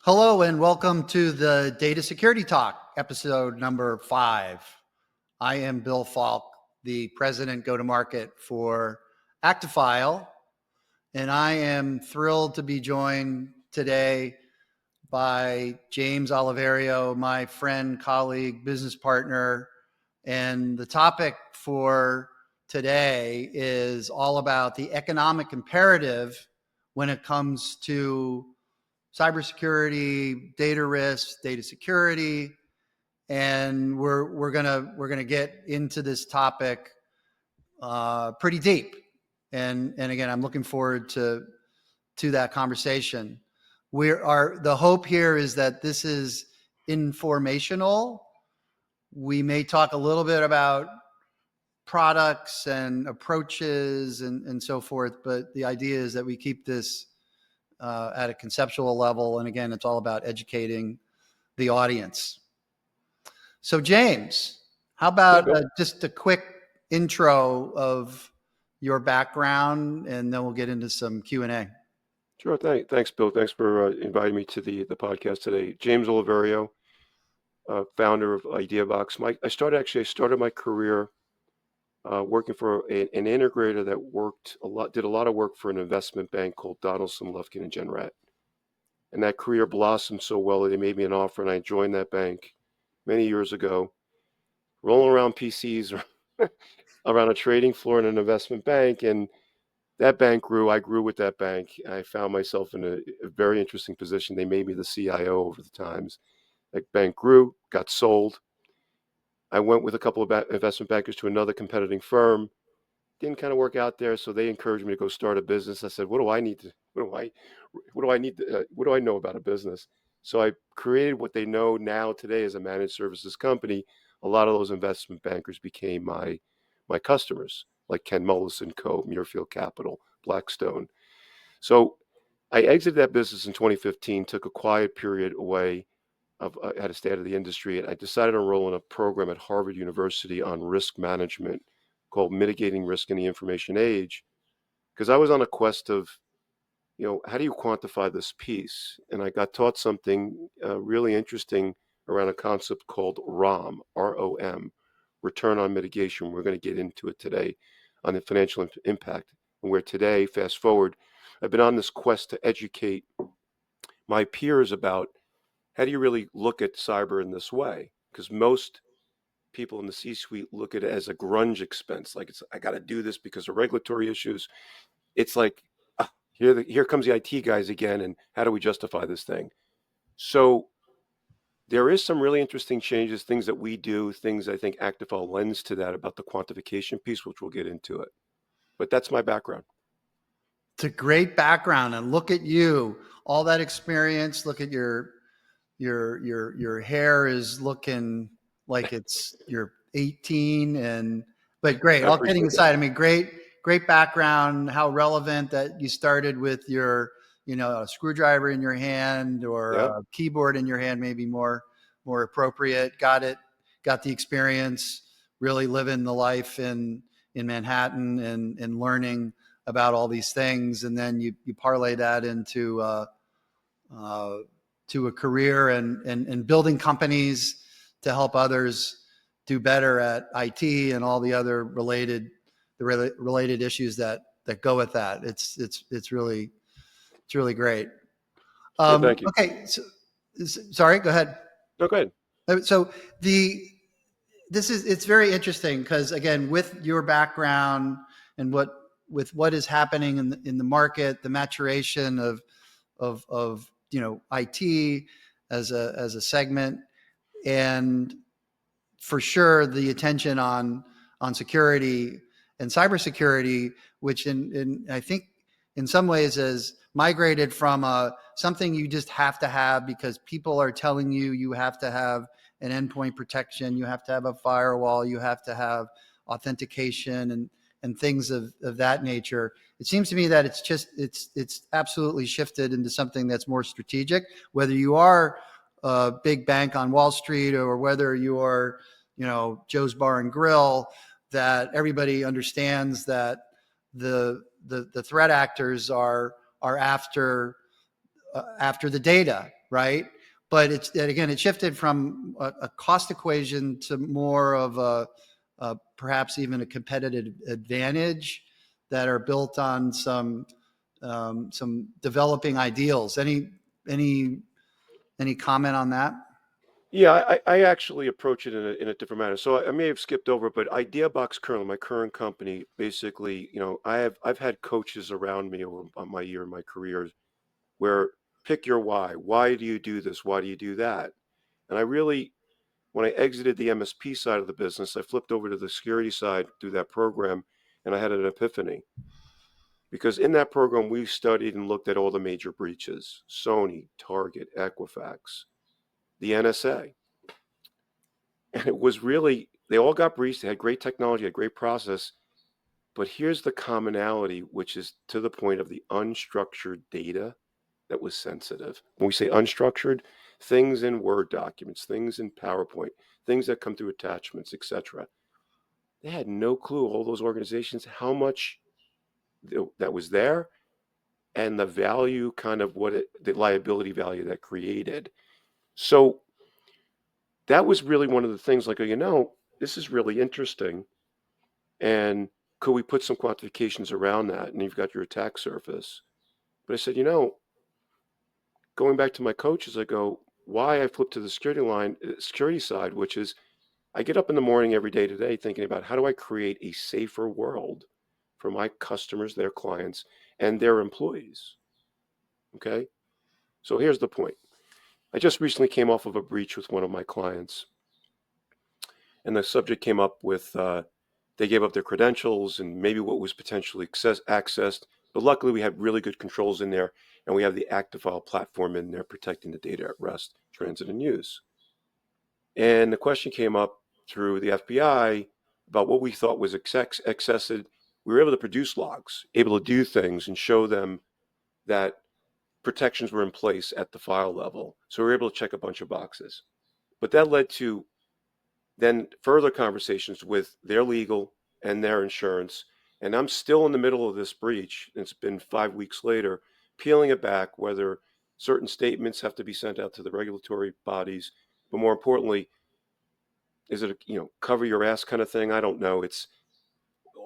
Hello and welcome to the Data Security Talk, episode number 5. I am Bill Falk, the president go-to-market for Actifile, and I am thrilled to be joined today by James Oliverio, my friend, colleague, business partner. And the topic for today is all about the economic imperative when it comes to cybersecurity, data risks, data security, and we're gonna get into this topic pretty deep. And again, I'm looking forward to that conversation. The hope here is that this is informational. We may talk a little bit about products and approaches and so forth, but the idea is that we keep this at a conceptual level. And again, it's all about educating the audience. So James, how about just a quick intro of your background, and then we'll get into some Q&A. Sure. Thanks, Bill. Thanks for inviting me to the podcast today. James Oliverio, founder of IdeaBox. I started my career working for an integrator that did a lot of work for an investment bank called Donaldson, Lufkin, and Jenrette. And that career blossomed so well that they made me an offer, and I joined that bank many years ago, rolling around PCs around a trading floor in an investment bank. And that bank grew. I grew with that bank. I found myself in a very interesting position. They made me the CIO over the times. That bank grew, got sold. I went with a couple of investment bankers to another competing firm. Didn't kind of work out there, so they encouraged me to go start a business. I said, "What do I need to? What do I know about a business?" So I created what they know now today as a managed services company. A lot of those investment bankers became my customers, like Ken Mullis & Co., Muirfield Capital, Blackstone. So I exited that business in 2015, took a quiet period away. I had to stay out of the industry, and I decided to enroll in a program at Harvard University on risk management called Mitigating Risk in the Information Age, because I was on a quest of, how do you quantify this piece? And I got taught something really interesting around a concept called ROM, R-O-M, return on mitigation. We're going to get into it today on the financial impact. And where today, fast forward, I've been on this quest to educate my peers about how do you really look at cyber in this way? Because most people in the C-suite look at it as a grunge expense. Like I got to do this because of regulatory issues. It's like, here comes the IT guys again, and how do we justify this thing? So there is some really interesting changes, things that we do, things I think Actifile lends to that about the quantification piece, which we'll get into it. But that's my background. It's a great background, and look at you, all that experience. Look at your hair is looking like you're 18, but great. All kidding aside, I mean, great background. How relevant that you started with your, a screwdriver in your hand or a keyboard in your hand, maybe more appropriate. Got the experience, really living the life in Manhattan and learning about all these things, and then you parlay that into to a career and building companies to help others do better at IT and all the other related issues that go with that. It's really great. Thank you. Okay, sorry, go ahead. No, go ahead. So it's very interesting because, again, with your background and what is happening in the market, the maturation of IT as a segment, and for sure the attention on security and cybersecurity, which I think in some ways has migrated from something you just have to have because people are telling you have to have an endpoint protection, you have to have a firewall, you have to have authentication and things of that nature. It seems to me that it's absolutely shifted into something that's more strategic, whether you are a big bank on Wall Street or whether you are, Joe's Bar and Grill, that everybody understands that the threat actors are after the data, right? But again, it shifted from a cost equation to more of perhaps even a competitive advantage that are built on some developing ideals. Any any comment on that? Yeah, I actually approach it in a different manner. So I may have skipped over, but IdeaBox currently, my current company, basically, I've had coaches around me over my year in my career where pick your why. Why do you do this? Why do you do that? And I really, when I exited the MSP side of the business, I flipped over to the security side through that program, and I had an epiphany. Because in that program, we studied and looked at all the major breaches: Sony, Target, Equifax, the NSA. And it was really, they all got breached. They had great technology, had great process. But here's the commonality, which is to the point of the unstructured data that was sensitive. When we say unstructured, things in Word documents, things in PowerPoint, things that come through attachments, etc. They had no clue, all those organizations, how much that was there and the value, kind of the liability value that created. So that was really one of the things like, this is really interesting. And could we put some quantifications around that? And you've got your attack surface. But I said, going back to my coaches, I go, why I flipped to the security side, which is I get up in the morning every day today thinking about how do I create a safer world for my customers, their clients, and their employees. Okay. So here's the point. I just recently came off of a breach with one of my clients, and the subject came up with they gave up their credentials and maybe what was potentially accessed. But luckily, we had really good controls in there, and we have the ActiveFile platform in there protecting the data at rest, transit, and use. And the question came up through the FBI about what we thought was accessed. We were able to produce logs, able to do things and show them that protections were in place at the file level. So we were able to check a bunch of boxes. But that led to then further conversations with their legal and their insurance. And I'm still in the middle of this breach. It's been 5 weeks later, peeling it back, whether certain statements have to be sent out to the regulatory bodies, but more importantly, is it a cover your ass kind of thing? I don't know.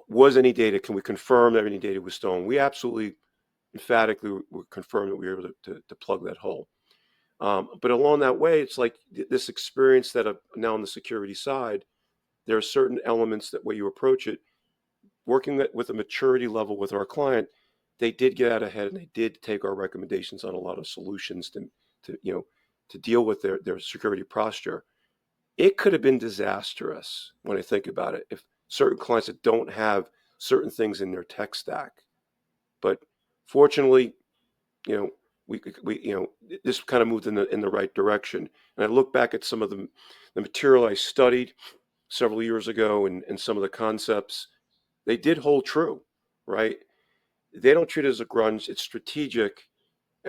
Was any data? Can we confirm that any data was stolen? We absolutely, emphatically, were confirmed that we were able to plug that hole. But along that way, it's like this experience that now on the security side, there are certain elements that way you approach it. Working with a maturity level with our client, they did get out ahead and they did take our recommendations on a lot of solutions to deal with their security posture. It could have been disastrous when I think about it if certain clients that don't have certain things in their tech stack. But fortunately, you know, we this kind of moved in the right direction. And I look back at some of the material I studied several years ago and some of the concepts, they did hold true, right? They don't treat it as a grunge, it's strategic.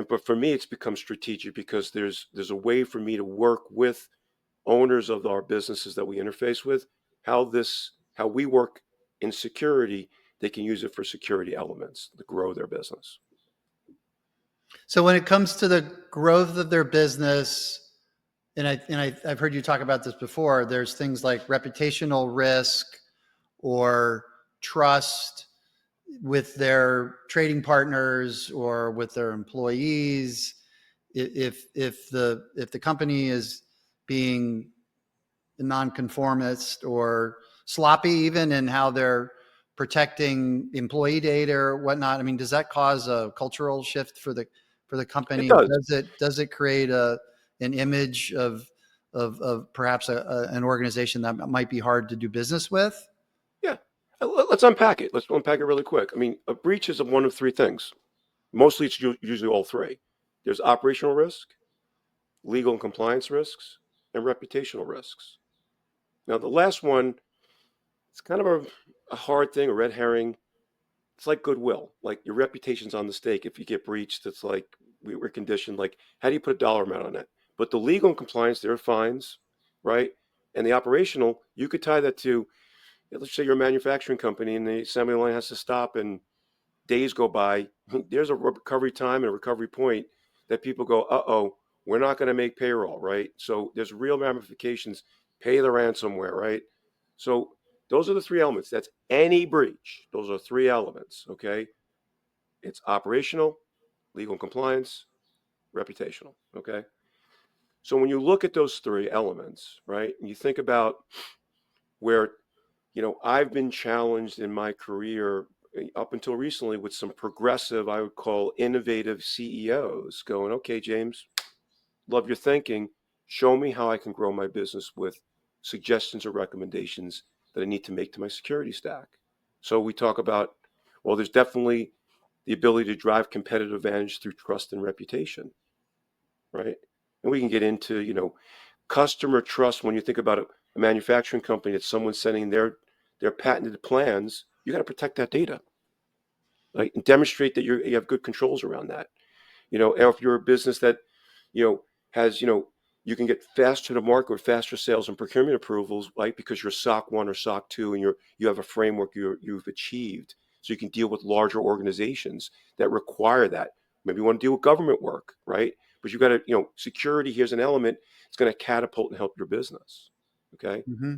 But for me, it's become strategic because there's a way for me to work with owners of our businesses that we interface with, how we work in security, they can use it for security elements to grow their business. So when it comes to the growth of their business, I've heard you talk about this before, there's things like reputational risk or trust with their trading partners or with their employees. If the company is being nonconformist or sloppy even in how they're protecting employee data or whatnot, I mean, does that cause a cultural shift for the It company? does. Does it create an image of perhaps an organization that might be hard to do business with? Yeah. Let's unpack it. Let's unpack it really quick. I mean, a breach is of one of three things. Mostly it's usually all three. There's operational risk, legal and compliance risks, and reputational risks. Now, the last one, it's kind of a hard thing, a red herring. It's like goodwill. Like your reputation's on the stake. If you get breached, it's like we were conditioned. Like, how do you put a dollar amount on it? But the legal and compliance, there are fines, right? And the operational, you could tie that to, let's say you're a manufacturing company and the assembly line has to stop and days go by. There's a recovery time and a recovery point that people go, uh-oh, We're not going to make payroll, right? So there's real ramifications. Pay the ransomware, right? So those are the three elements. That's any breach. Those are three elements, okay? It's operational, legal and compliance, reputational, okay? So when you look at those three elements, right, and you think about where, I've been challenged in my career up until recently with some progressive, I would call innovative CEOs going, okay, James, love your thinking. Show me how I can grow my business with suggestions or recommendations that I need to make to my security stack. So we talk about, well, there's definitely the ability to drive competitive advantage through trust and reputation, right? And we can get into, customer trust. When you think about a manufacturing company, it's someone sending their patented plans. You got to protect that data, right? And demonstrate that you have good controls around that. If you're a business that, has, you can get faster to market with faster sales and procurement approvals, right? Because you're SOC 1 or SOC 2 and you have a framework you've achieved. So you can deal with larger organizations that require that. Maybe you want to deal with government work, right? But you've got to, security, here's an element, it's going to catapult and help your business. Okay. Mm-hmm. Mm-hmm.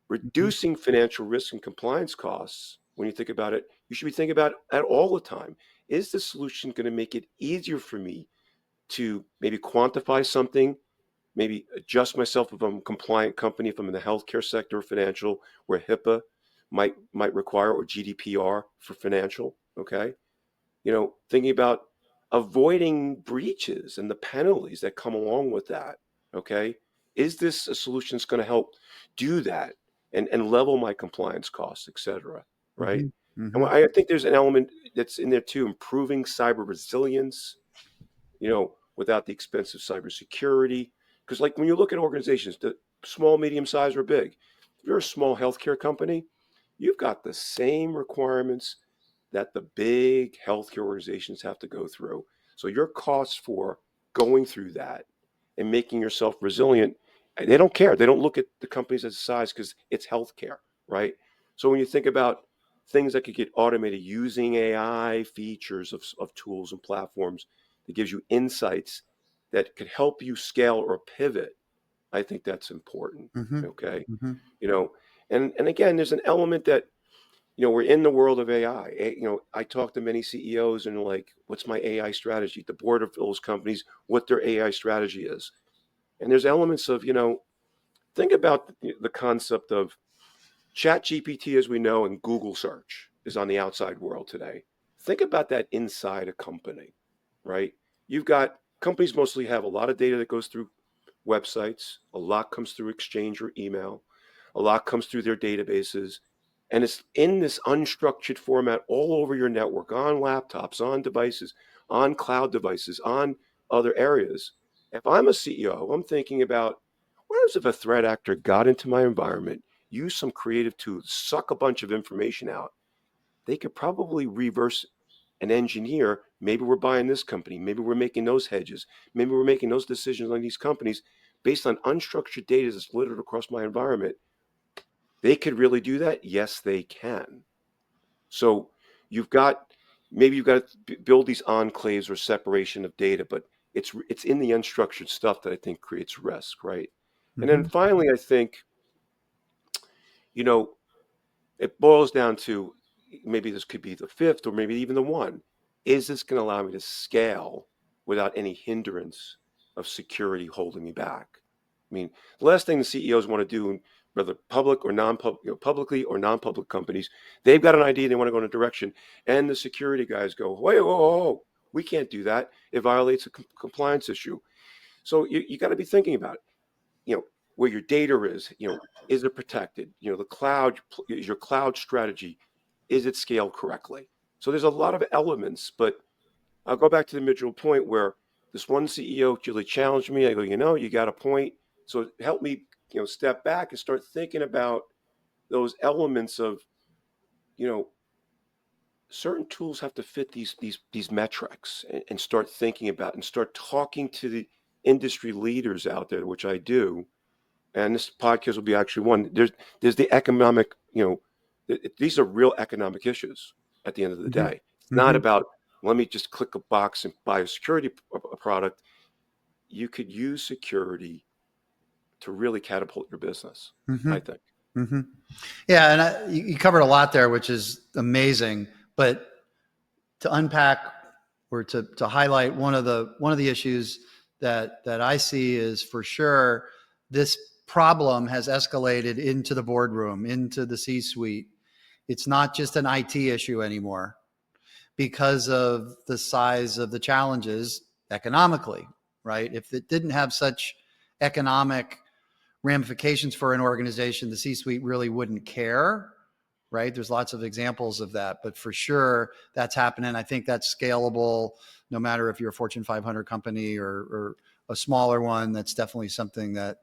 Reducing financial risk and compliance costs, when you think about it, you should be thinking about it all the time. Is the solution going to make it easier for me to maybe quantify something, maybe adjust myself if I'm a compliant company, if I'm in the healthcare sector or financial, where HIPAA might require, or GDPR for financial, okay? Thinking about avoiding breaches and the penalties that come along with that, okay? Is this a solution that's going to help do that and level my compliance costs, et cetera, right? Mm-hmm. And Mm-hmm. I think there's an element that's in there too, improving cyber resilience, without the expense of cybersecurity. Because, like, when you look at organizations, the small, medium size, or big, if you're a small healthcare company, you've got the same requirements that the big healthcare organizations have to go through. So your costs for going through that and making yourself resilient, they don't care. They don't look at the companies as a size because it's healthcare, right? So when you think about things that could get automated using AI features of tools and platforms that gives you insights that could help you scale or pivot, I think that's important. Mm-hmm. Okay. Mm-hmm. You know, and again, there's an element that, we're in the world of AI. I talk to many CEOs and like, what's my AI strategy? The board of those companies, what their AI strategy is. And there's elements of, think about the concept of Chat GPT, as we know, and Google search is on the outside world today. Think about that inside a company, right? You've got companies mostly have a lot of data that goes through websites, a lot comes through Exchange or email, a lot comes through their databases, and it's in this unstructured format all over your network, on laptops, on devices, on cloud devices, on other areas. If I'm a CEO, I'm thinking about, what if a threat actor got into my environment, used some creative tools, suck a bunch of information out? They could probably reverse an engineer. Maybe we're buying this company. Maybe we're making those hedges. Maybe we're making those decisions on these companies based on unstructured data that's littered across my environment. They could really do that? Yes, they can. So you've got maybe you've got to build these enclaves or separation of data, but it's in the unstructured stuff that I think creates risk, right? And then Mm-hmm. finally, I think, you know, it boils down to, maybe this could be the fifth or maybe even the one. Is this going to allow me to scale without any hindrance of security holding me back? I mean, the last thing the CEOs want to do, whether public or non-public, publicly or non-public companies, they've got an idea, they want to go in a direction, and the security guys go, wait, whoa, whoa, whoa, we can't do that. It violates a compliance issue. So you got to be thinking about it, where your data is it protected? The cloud, is your cloud strategy, is it scaled correctly? So there's a lot of elements, but I'll go back to the original point where this one CEO really challenged me. I go, you got a point. So it helped me, step back and start thinking about those elements of, you know, certain tools have to fit these metrics, and start thinking about and start talking to the industry leaders out there, which I do. And this podcast will be actually one. There's the economic, these are real economic issues at the end of the Mm-hmm. day. It's not Mm-hmm. about, let me just click a box and buy a security product. you could use security to really catapult your business, Mm-hmm. I think. Mm-hmm. Yeah, and you covered a lot there, which is amazing. But to unpack or to highlight one of the issues that I see is for sure this problem has escalated into the boardroom, into the C-suite. It's not just an IT issue anymore because of the size of the challenges economically, right? If it didn't have such economic ramifications for an organization, the C-suite really wouldn't care, right? There's lots of examples of that, but for sure that's happening. I think that's scalable, no matter if you're a Fortune 500 company or a smaller one. That's definitely something that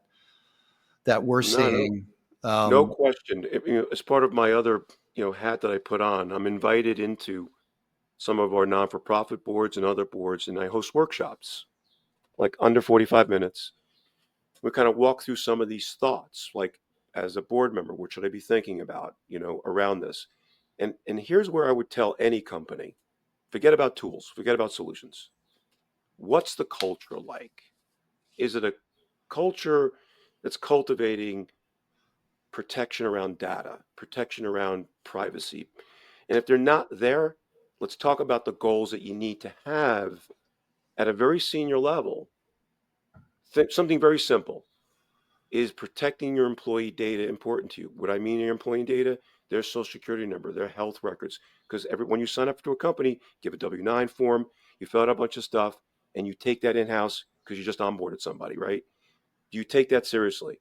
we're No, no, seeing. no Um, question. As part of my other, hat that I put on, I'm invited into some of our non-for-profit boards and other boards, and I host workshops, like under 45 minutes. We kind of walk through some of these thoughts, like as a board member, what should I be thinking about, around this? And here's where I would tell any company, forget about tools, forget about solutions. What's the culture like? Is it a culture that's cultivating protection around data, protection around privacy? And if they're not there, let's talk about the goals that you need to have at a very senior level. Something very simple. Is protecting your employee data important to you? What I mean your employee data, their social security number, their health records. Because when you sign up to a company, give a W-9 form, you fill out a bunch of stuff, and you take that in-house because you just onboarded somebody, right? Do you take that seriously?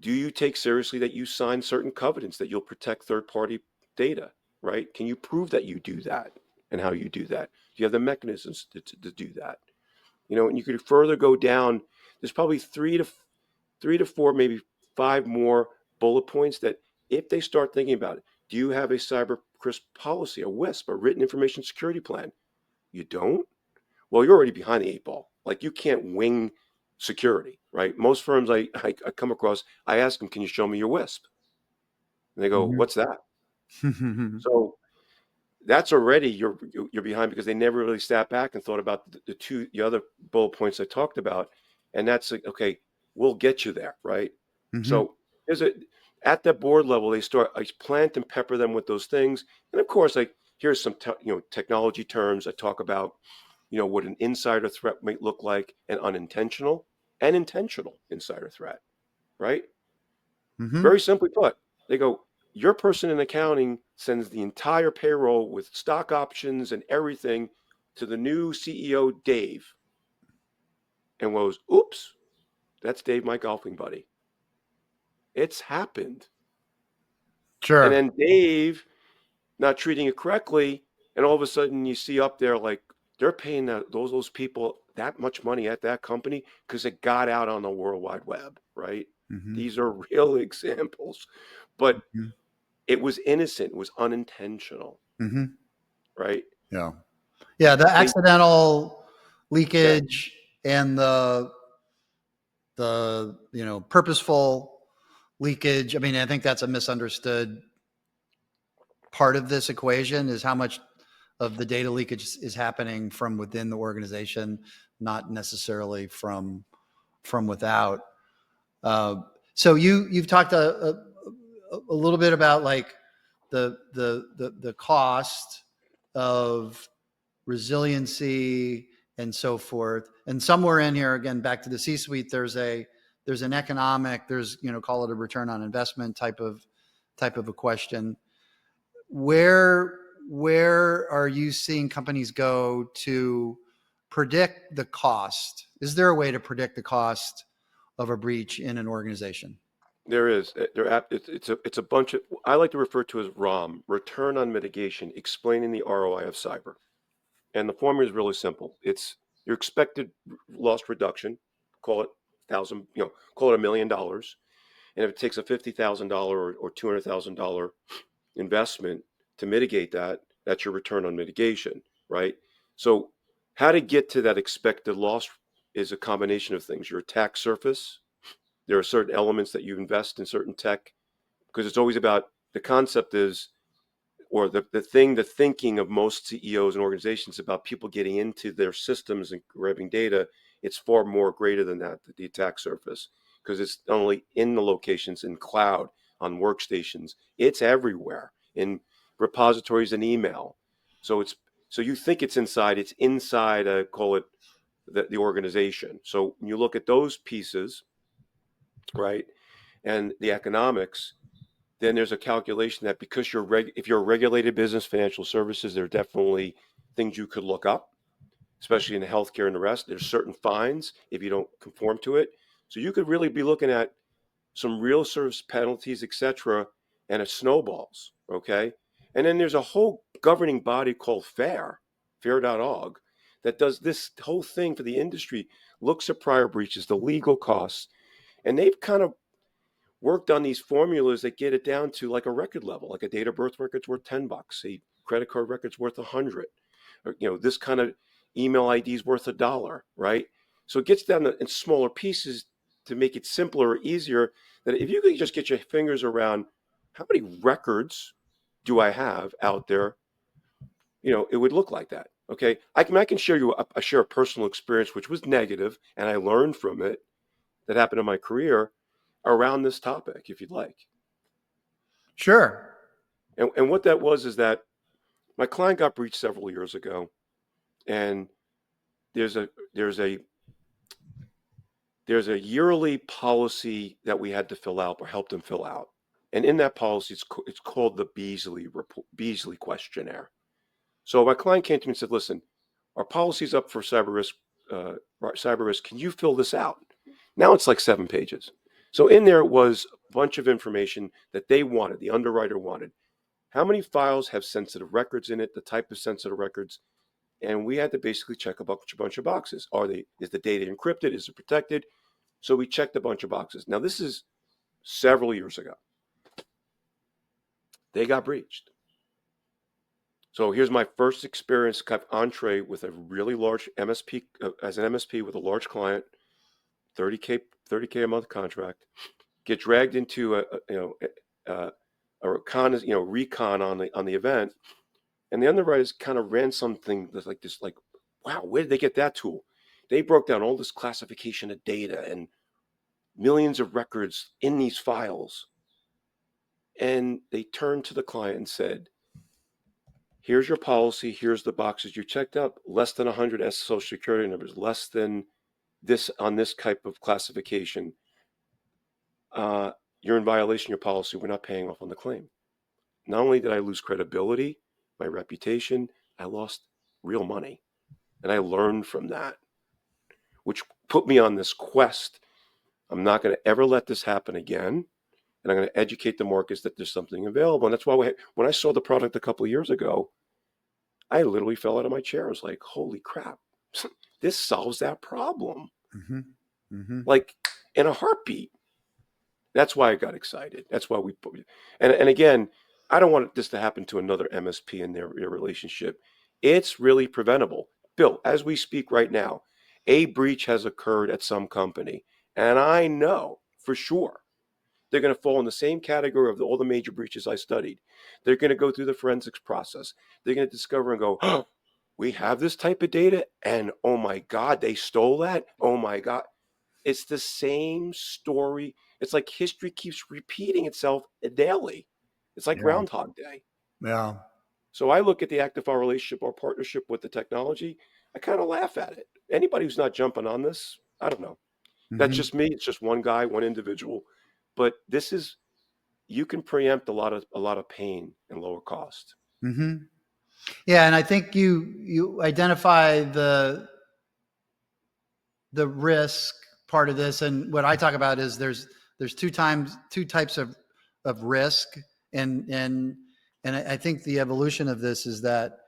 Do you take seriously that you sign certain covenants that you'll protect third-party data, right? Can you prove that you do that and how you do that? Do you have the mechanisms to do that? And you could further go down. There's probably three to four, maybe five more bullet points that if they start thinking about it, do you have a cyber risk policy, a WISP, a written information security plan? You don't? Well, you're already behind the eight ball. Like you can't wing security, right? Most firms I come across, I ask them, can you show me your WISP? And they go, what's that? mhm. So that's already you're behind because they never really sat back and thought about the other bullet points I talked about, and that's like, okay, we'll get you there, right? Mhm. So there's a at that board level they start I plant and pepper them with those things, and of course like here's some technology terms I talk about, what an insider threat might look like, an unintentional and intentional insider threat, right? Mhm. Very simply put, they go, your person in accounting sends the entire payroll with stock options and everything to the new CEO, Dave, and goes, oops, that's Dave, my golfing buddy. It's happened. And Sure. then Dave not treating it correctly, and all of a sudden you see up there like they're paying those people that much money at that company because it got out on the World Wide Web, right? Mhm. These are real examples. But Mhm. it was innocent, it was unintentional, Mhm. right? Yeah. Yeah. The They accidental Yeah, leakage and the purposeful leakage. I mean, I think that's a misunderstood part of this equation is how much of the data leakage is happening from within the organization, not necessarily from without. Uh, so you've talked a little bit about like the cost of resiliency and so forth. And somewhere in here, again, back to the C-suite, there's an economic, there's call it a return on investment type of a question. Where where are you seeing companies go to predict the cost? Is there a way to predict the cost of a breach in an organization? there is. It's a bunch of I like to refer to as ROM, return on mitigation, explaining the ROI of cyber. And the formula is really simple. It's your expected loss reduction, call it thousand, call it $1 million. And if it takes a $50,000 or $200,000 investment to mitigate that, that's your return on mitigation, right? So how to get to that expected loss is a combination of things. Your attack surface, there are certain elements that you invest in certain tech because it's always about the concept is or the thinking of most CEOs and organizations about people getting into their systems and grabbing data, it's far more greater than that, the attack surface, because it's not only in the locations, in cloud, on workstations, it's everywhere, in repositories and email. So you think it's inside, call it the organization. So when you look at those pieces, right, and the economics, then there's a calculation that because if you're a regulated business, financial services, there are definitely things you could look up, especially in healthcare and the rest. There's certain fines if you don't conform to it. So you could really be looking at some real service penalties, etc., and it snowballs. Okay, and then there's a whole governing body called FAIR.org, that does this whole thing for the industry, looks at prior breaches, the legal costs, and they've kind of worked on these formulas that get it down to like a record level, like a date of birth record's worth $10, a credit card record's worth $100, or this kind of email ID is worth $1, right? So it gets down in smaller pieces to make it simpler or easier. That if you could just get your fingers around how many records do I have out there, it would look like that. Okay, I can share a personal experience which was negative, and I learned from it, that happened in my career around this topic, if you'd like. Sure. And what that was is that my client got breached several years ago, and there's a yearly policy that we had to fill out or help them fill out, and in that policy, it's called the Beasley questionnaire. So my client came to me and said, "Listen, our policy's up for cyber risk. Can you fill this out?" Now it's like 7 pages. So in there was a bunch of information that they wanted, the underwriter wanted. How many files have sensitive records in it, the type of sensitive records, and we had to basically check a bunch of boxes. Is the data encrypted? Is it protected? So we checked a bunch of boxes. Now this is several years ago. They got breached. So here's my first experience, kind of entree with a really large MSP, as an MSP with a large client, 30K a month contract, get dragged into a recon on the event, and the underwriters kind of ran something that's like this, like, wow, where did they get that tool? They broke down all this classification of data and millions of records in these files, and they turned to the client and said, "Here's your policy. Here's the boxes you checked up. Less than 100 social security numbers. Less than this on this type of classification. You're in violation of your policy. We're not paying off on the claim." Not only did I lose credibility, my reputation, I lost real money. And I learned from that, which put me on this quest. I'm not going to ever let this happen again. And I'm going to educate the markets that there's something available. And that's why when I saw the product a couple of years ago, I literally fell out of my chair. I was like, holy crap, this solves that problem. Mm-hmm. Mm-hmm. Like in a heartbeat. That's why I got excited. That's why we put, and again, I don't want this to happen to another MSP in their relationship. It's really preventable. Bill, as we speak right now, a breach has occurred at some company, and I know for sure they're going to fall in the same category of all the major breaches I studied. They're going to go through the forensics process. They're going to discover and go, oh, we have this type of data, and oh my God, they stole that. Oh my God. It's the same story. It's like history keeps repeating itself daily. It's like Yeah. Groundhog Day. Yeah. So I look at the Active relationship or partnership with the technology. I kind of laugh at it. Anybody who's not jumping on this, I don't know. That's Mm-hmm. just me. It's just one guy, one individual. But you can preempt a lot of pain and lower cost. Mm-hmm. Yeah, and I think you identify the risk part of this, and what I talk about is there's two types of risk, and I think the evolution of this is that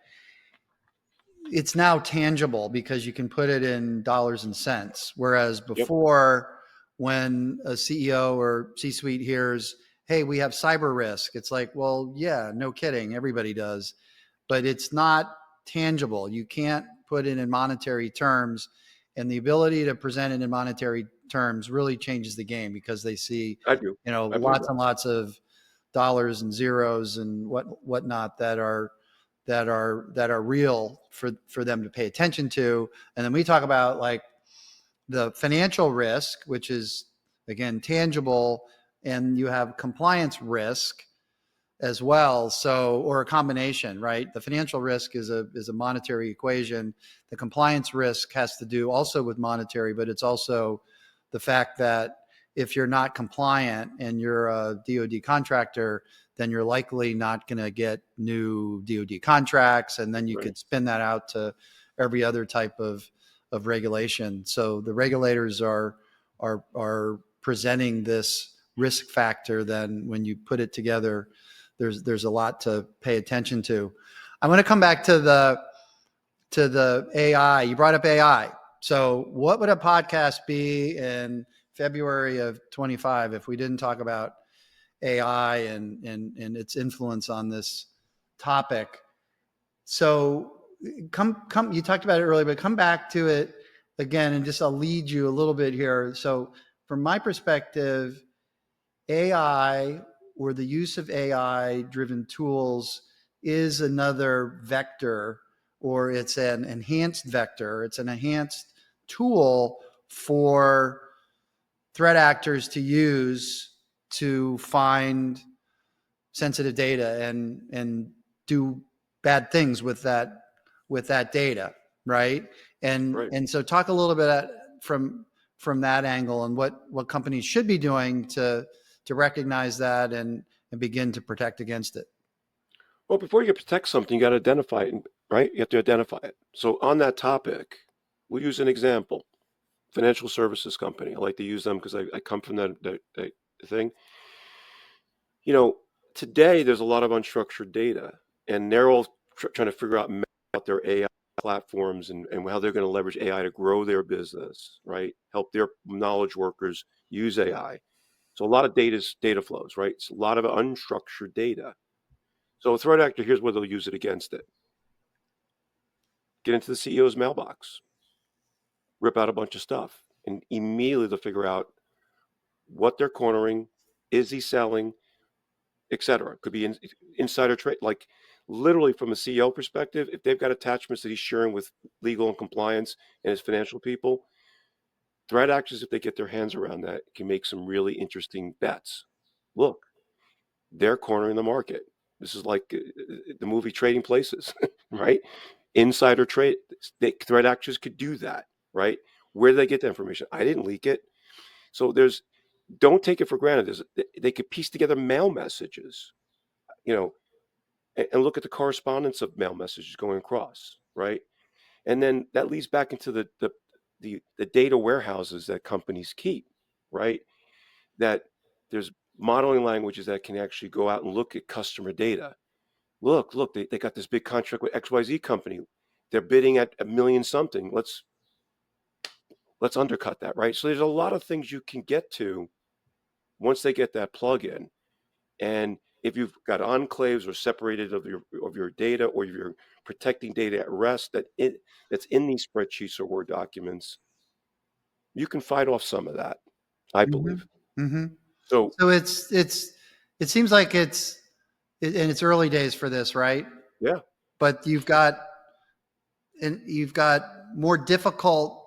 it's now tangible because you can put it in dollars and cents, whereas Yep, before, when a CEO or C-suite hears, "Hey, we have cyber risk," it's like, well, yeah, no kidding, everybody does, but it's not tangible. You can't put it in monetary terms, and the ability to present it in monetary terms really changes the game because they see, I do. I believe lots that. and lots of dollars and zeros and whatnot that are real for them to pay attention to. And then we talk about like the financial risk, which is again tangible, and you have compliance risk as well. So, or a combination, right? The financial risk is a monetary equation. The compliance risk has to do also with monetary, but it's also the fact that if you're not compliant and you're a DoD contractor, then you're likely not going to get new DoD contracts, and then you Right. could spin that out to every other type of regulation. So the regulators are presenting this risk factor. Then when you put it together, there's a lot to pay attention to. I want to come back to the AI. You brought up AI. So what would a podcast be in February of 25 if we didn't talk about AI and its influence on this topic? So come, you talked about it earlier, but come back to it again, and just I'll lead you a little bit here. So from my perspective, AI, or the use of AI driven tools, is another vector, or it's an enhanced vector. It's an enhanced tool for threat actors to use to find sensitive data and do bad things with that data, right? Right. And so talk a little bit from that angle, and what companies should be doing to recognize that and begin to protect against it. Well, before you can protect something, you got to identify it, right? You have to identify it. So on that topic, we'll use an example. Financial services company. I like to use them because I come from that thing. You know, today there's a lot of unstructured data, and they're all trying to figure out their AI platforms and how they're going to leverage AI to grow their business, right? Help their knowledge workers use AI. So a lot of data flows, right? It's a lot of unstructured data. So a threat actor, here's where they'll use it against it. Get into the CEO's mailbox, rip out a bunch of stuff, and immediately they'll figure out what they're cornering, is he selling, etc. Could be insider trade, like literally from a CEO perspective. If they've got attachments that he's sharing with legal and compliance and his financial people, threat actors, if they get their hands around that, can make some really interesting bets. Look, they're cornering the market. This is like the movie Trading Places, right? Insider trade. Threat actors could do that, right? Where do they get the information? I didn't leak it. So don't take it for granted. They could piece together mail messages, you know, and look at the correspondence of mail messages going across, right? And then that leads back into the data warehouses that companies keep, right? That there's modeling languages that can actually go out and look at customer data. Look, they got this big contract with XYZ company. They're bidding at a million something. Let's undercut that, right? So there's a lot of things you can get to once they get that plug in. And if you've got enclaves or separated of your data, or you're protecting data at rest that's in these spreadsheets or Word documents, you can fight off some of that, I believe. Mm-hmm. Mm-hmm. So So it seems like in its early days for this, right? yeah, But you've got more difficult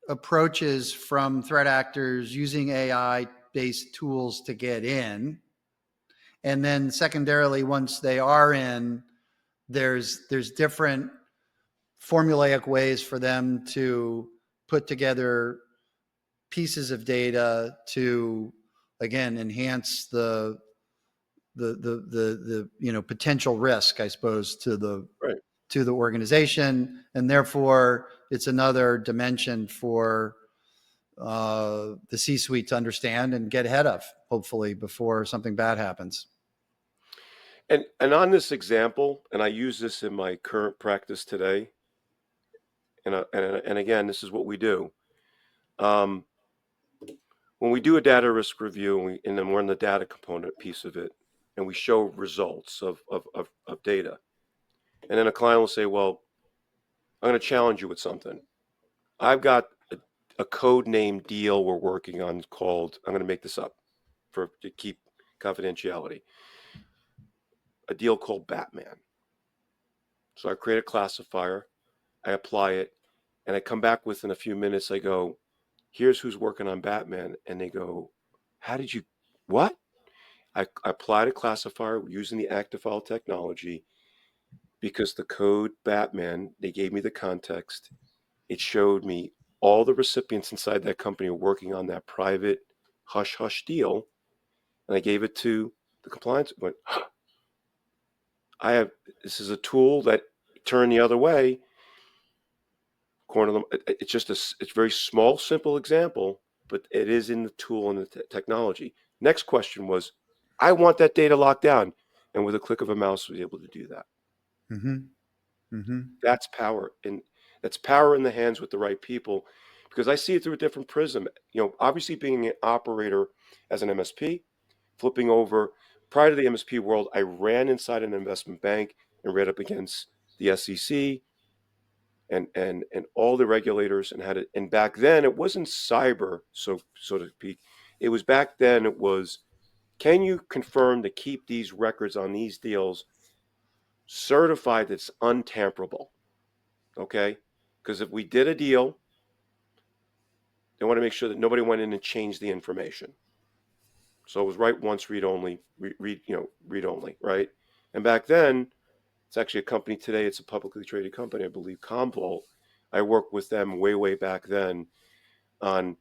approaches from threat actors using AI based tools to get in. And then secondarily, once they are in, there's different formulaic ways for them to put together pieces of data to again enhance the potential risk, I suppose, right. to the organization, and therefore it's another dimension for the C-suite to understand and get ahead of, hopefully, before something bad happens. And on this example, and I use this in my current practice today, and again, this is what we do. Um, when we do a data risk review, and then we're in the data component piece of it, and we show results of data, and then a client will say, "Well, I'm going to challenge you with something. I've got a code name deal we're working on called, I'm going to make this up to keep confidentiality, a deal called Batman. So I create a classifier, I apply it, and I come back within a few minutes. I go, here's who's working on Batman. And they go, how did you, what? I applied a classifier using the active file technology because the code Batman, they gave me the context. It showed me all the recipients inside that company are working on that private hush hush deal. And I gave it to the compliance. Went, this is a tool that turned the other way. It's just it's a very small, simple example, but it is in the tool and the technology. Next question was, I want that data locked down. And with a click of a mouse, was able to do that. Mm-hmm. Mm-hmm. That's power. And that's power in the hands with the right people, because I see it through a different prism. Obviously being an operator as an MSP, flipping over prior to the MSP world, I ran inside an investment bank and read up against the SEC and all the regulators and had it. And back then it wasn't cyber, so to speak. It was back then, it was, can you confirm to keep these records on these deals certified that's untamperable? Okay? Because if we did a deal, they want to make sure that nobody went in and changed the information. So it was write once, read only, read only, right? And back then, it's actually a company today. It's a publicly traded company, I believe, Commvault. I worked with them way back then on,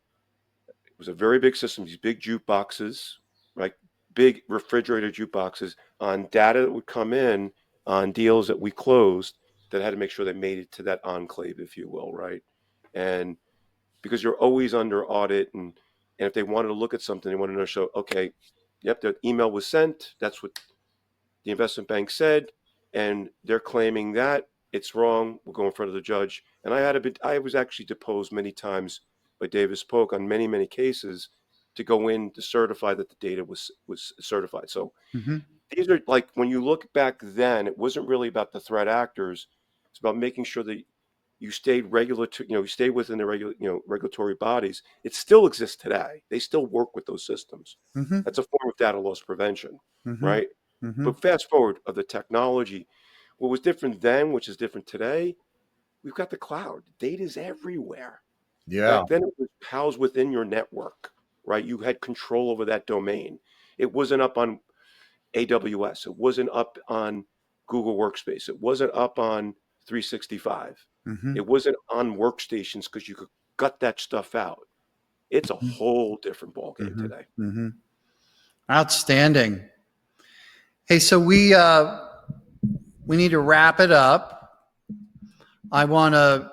it was a very big system, these big jukeboxes, right? Big refrigerator jukeboxes on data that would come in on deals that we closed that had to make sure they made it to that enclave, if you will, right? And because you're always under audit, and if they wanted to look at something, they wanted to show, okay, yep, the email was sent. That's what the investment bank said, and they're claiming that it's wrong. We'll go in front of the judge. And I was actually deposed many times by Davis Polk on many cases to go in to certify that the data was certified. So Mm-hmm. these are, like, when you look back then, it wasn't really about the threat actors. It's about making sure that you stayed you stay within the regulatory bodies. It still exists today. They still work with those systems. Mm-hmm. That's a form of data loss prevention, Mm-hmm. right? Mm-hmm. But fast forward of the technology, what was different then, which is different today, we've got the cloud. Data is everywhere. Yeah. Back then, it was housed within your network, right? You had control over that domain. It wasn't up on AWS. It wasn't up on Google Workspace. It wasn't up on 365. Mm-hmm. It wasn't on workstations because you could gut that stuff out. It's a whole different ballgame Mm-hmm. today. Mm-hmm. Outstanding. Hey, so we need to wrap it up. I want to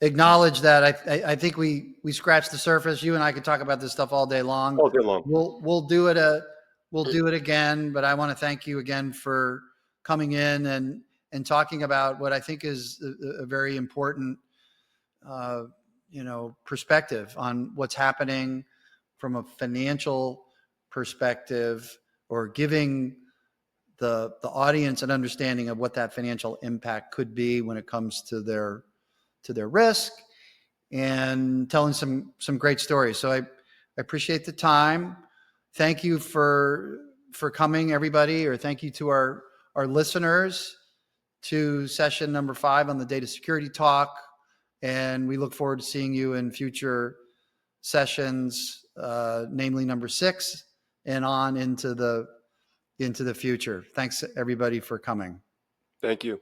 acknowledge that I think we scratched the surface. You and I could talk about this stuff all day long. All day long. We'll do it again. But I want to thank you again for coming in and talking about what I think is a very important perspective on what's happening from a financial perspective, or giving the audience an understanding of what that financial impact could be when it comes to their risk, and telling some great stories. So I appreciate the time. Thank you for coming, everybody, or thank you to our listeners to session number 5 on the data security talk. And we look forward to seeing you in future sessions, namely number 6 and on into the future. Thanks everybody for coming. Thank you.